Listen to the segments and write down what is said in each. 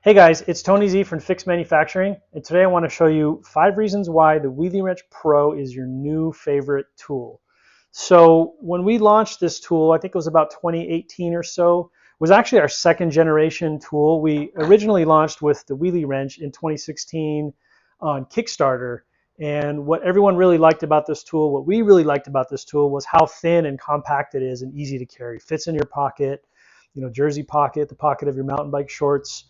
Hey guys, it's Tony Z from Fix Manufacturing, and today I want to show you 5 reasons why the Wheelie Wrench Pro is your new favorite tool. So when we launched this tool, I think it was about 2018 or so, was actually our second generation tool. We originally launched with the Wheelie Wrench in 2016 on Kickstarter, and what everyone really liked about this tool, what we really liked about this tool was how thin and compact it is and easy to carry. Fits in your pocket, jersey pocket, the pocket of your mountain bike shorts.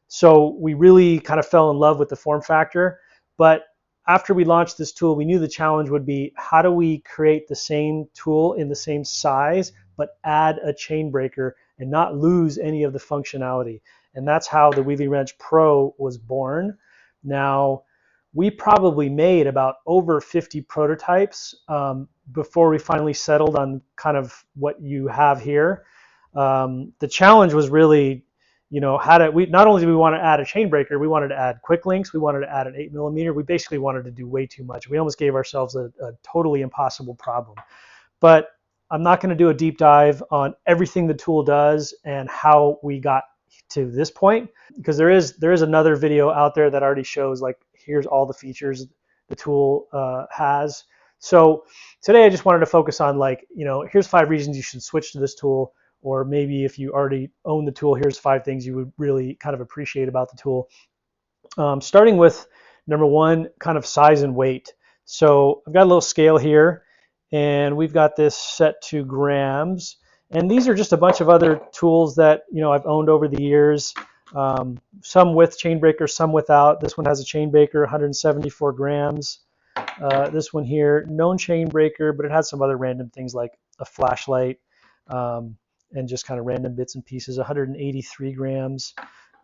So we really kind of fell in love with the form factor, but after we launched this tool, we knew the challenge would be how do we create the same tool in the same size, but add a chain breaker and not lose any of the functionality. And that's how the Wheelie Wrench Pro was born. Now, we probably made about over 50 prototypes before we finally settled on kind of what you have here. The challenge was really, not only do we want to add a chain breaker, we wanted to add quick links, we wanted to add an 8mm. We basically wanted to do way too much. We almost gave ourselves a totally impossible problem. But I'm not going to do a deep dive on everything the tool does and how we got to this point, because there is another video out there that already shows, like, here's all the features the tool has. So today I just wanted to focus on, like, here's 5 reasons you should switch to this tool. Or maybe if you already own the tool, here's 5 things you would really kind of appreciate about the tool. Starting with number 1, kind of size and weight. So I've got a little scale here, and we've got this set to grams. And these are just a bunch of other tools that I've owned over the years. Some with chain breakers, some without. This one has a chain breaker, 174 grams. This one here, known chain breaker, but it has some other random things like a flashlight. And just kind of random bits and pieces, 183 grams.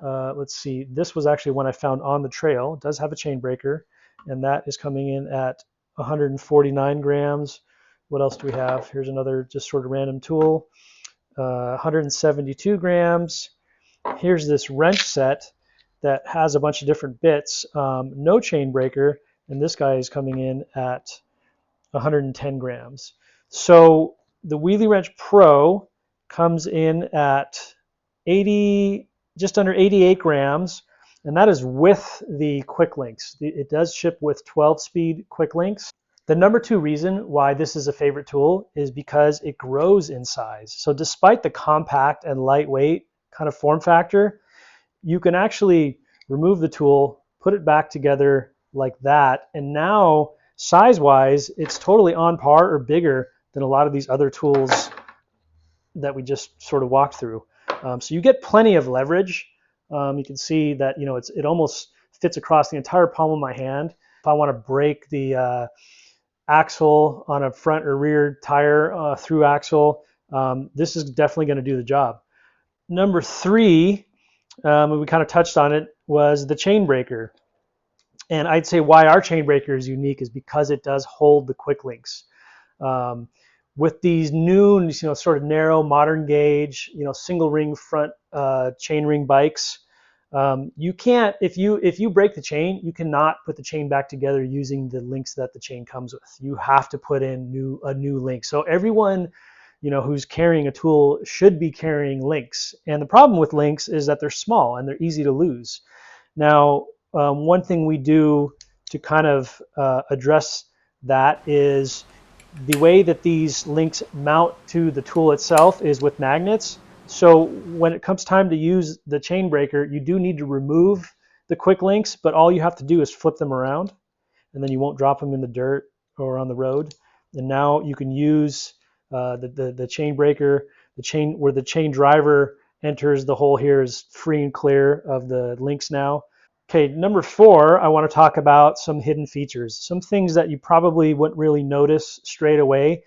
Let's see, this was actually one I found on the trail. It does have a chain breaker, and that is coming in at 149 grams. What else do we have? Here's another just sort of random tool, 172 grams. Here's this wrench set that has a bunch of different bits, no chain breaker, and this guy is coming in at 110 grams. So the Wheelie Wrench Pro comes in at just under 88 grams, and that is with the quick links. It does ship with 12-speed quick links. The number 2 reason why this is a favorite tool is because it grows in size. So despite the compact and lightweight kind of form factor, you can actually remove the tool, put it back together like that, and now size-wise, it's totally on par or bigger than a lot of these other tools that we just sort of walked through. So you get plenty of leverage. You can see that it almost fits across the entire palm of my hand. If I want to brake the axle on a front or rear tire through axle, this is definitely going to do the job. Number 3, we kind of touched on it, was the chain breaker. And I'd say why our chain breaker is unique is because it does hold the quick links. With these new, sort of narrow, modern gauge, single ring front chain ring bikes, you can't, if you break the chain, you cannot put the chain back together using the links that the chain comes with. You have to put in a new link. So everyone, who's carrying a tool should be carrying links. And the problem with links is that they're small and they're easy to lose. Now, one thing we do to kind of address that is the way that these links mount to the tool itself is with magnets. So when it comes time to use the chain breaker, you do need to remove the quick links, but all you have to do is flip them around, and then you won't drop them in the dirt or on the road. And now you can use the chain breaker, where the chain driver enters the hole here is free and clear of the links now. Okay, number 4, I want to talk about some hidden features, some things that you probably wouldn't really notice straight away.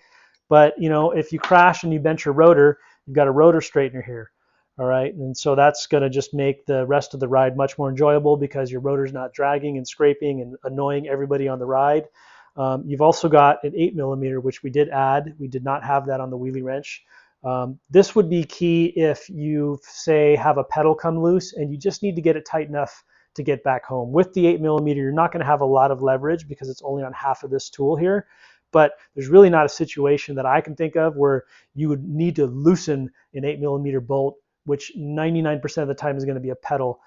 But if you crash and you bent your rotor, you've got a rotor straightener here. All right, and so that's going to just make the rest of the ride much more enjoyable because your rotor's not dragging and scraping and annoying everybody on the ride. You've also got an 8mm, which we did add. We did not have that on the Wheelie Wrench. This would be key if you, say, have a pedal come loose and you just need to get it tight enough to get back home. With the 8mm, you're not going to have a lot of leverage because it's only on half of this tool here. But there's really not a situation that I can think of where you would need to loosen an 8mm bolt which 99% of the time is going to be a pedal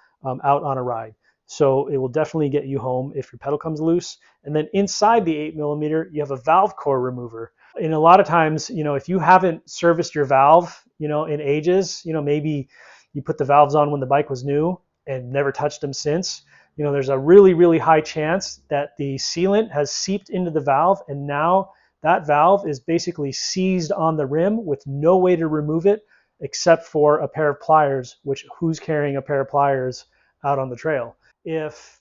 out on a ride. So it will definitely get you home if your pedal comes loose. And then inside the 8mm, you have a valve core remover. And a lot of times, if you haven't serviced your valve, in ages, maybe you put the valves on when the bike was new and never touched them since, there's a really, really high chance that the sealant has seeped into the valve, and now that valve is basically seized on the rim with no way to remove it except for a pair of pliers, which who's carrying a pair of pliers out on the trail? If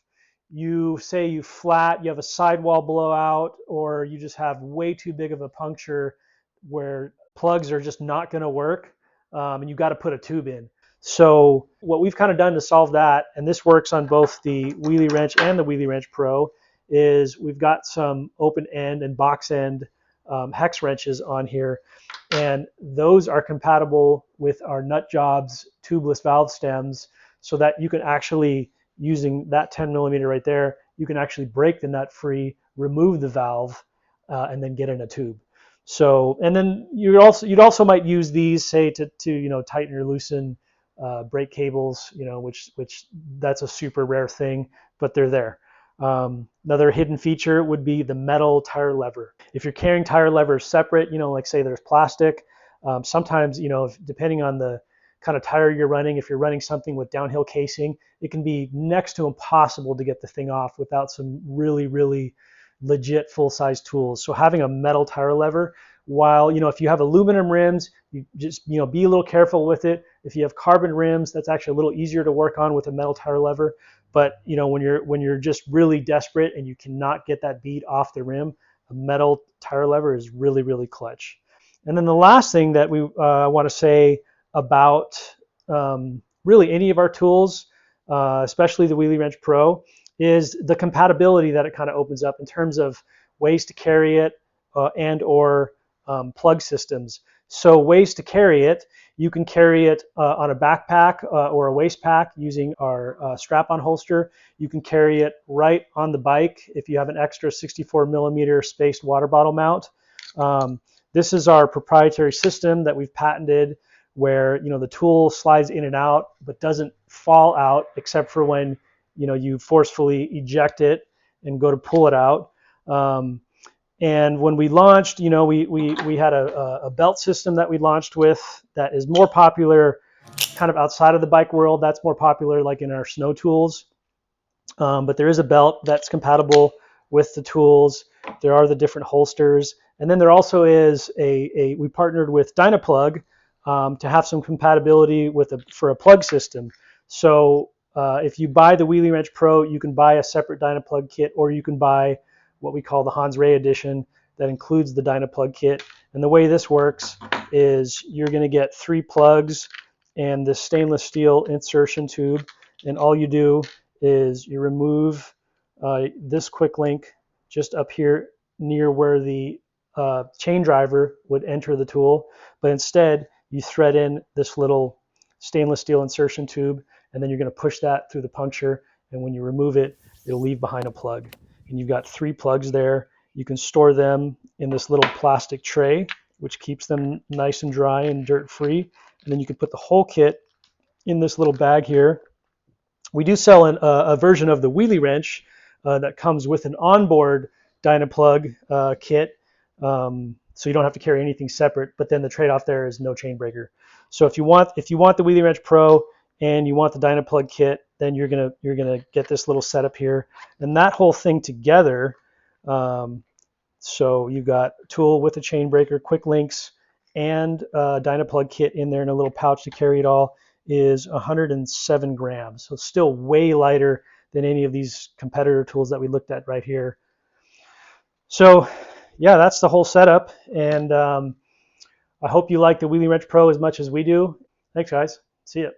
you say you have a sidewall blowout, or you just have way too big of a puncture where plugs are just not going to work, and you got to put a tube in. So what we've kind of done to solve that, and this works on both the Wheelie Wrench and the Wheelie Wrench Pro, is we've got some open end and box end hex wrenches on here, and those are compatible with our nut jobs tubeless valve stems, so that you can actually, using that 10mm right there, you can actually break the nut free, remove the valve, and then get in a tube. So, and then you'd also might use these, say, to tighten or loosen brake cables, which that's a super rare thing, but they're there. Another hidden feature would be the metal tire lever. If you're carrying tire levers separate, like say there's plastic, sometimes, depending on the kind of tire you're running, if you're running something with downhill casing, it can be next to impossible to get the thing off without some really, really legit full-size tools. So having a metal tire lever, while, if you have aluminum rims, you just, be a little careful with it. If you have carbon rims, that's actually a little easier to work on with a metal tire lever. But, when you're just really desperate and you cannot get that bead off the rim, a metal tire lever is really, really clutch. And then the last thing that we want to say about really any of our tools, especially the Wheelie Wrench Pro, is the compatibility that it kind of opens up in terms of ways to carry it and or plug systems. So ways to carry it, you can carry it on a backpack or a waist pack using our strap-on holster. You can carry it right on the bike if you have an extra 64mm spaced water bottle mount. This is our proprietary system that we've patented, where the tool slides in and out but doesn't fall out except for when you forcefully eject it and go to pull it out. And when we launched, we had a belt system that we launched with that is more popular kind of outside of the bike world. That's more popular like in our snow tools. But there is a belt that's compatible with the tools. There are the different holsters. And then there also is we partnered with Dynaplug to have some compatibility for a plug system. So if you buy the Wheelie Wrench Pro, you can buy a separate Dynaplug kit, or you can buy what we call the Hans Ray edition that includes the Dynaplug kit. And the way this works is you're going to get 3 plugs and this stainless steel insertion tube, and all you do is you remove this quick link just up here near where the chain driver would enter the tool, but instead you thread in this little stainless steel insertion tube, and then you're going to push that through the puncture, and when you remove it, it'll leave behind a plug. And you've got 3 plugs there. You can store them in this little plastic tray, which keeps them nice and dry and dirt free. And then you can put the whole kit in this little bag here. We do sell a version of the Wheelie Wrench that comes with an onboard Dynaplug kit, so you don't have to carry anything separate. But then the trade-off there is no chain breaker. So if you want the Wheelie Wrench Pro and you want the Dynaplug kit, then you're gonna get this little setup here, and that whole thing together. So you've got a tool with a chain breaker, quick links, and a Dynaplug kit in there in a little pouch to carry it all, is 107 grams. So it's still way lighter than any of these competitor tools that we looked at right here. So yeah, that's the whole setup, and I hope you like the Wheelie Wrench Pro as much as we do. Thanks, guys. See ya.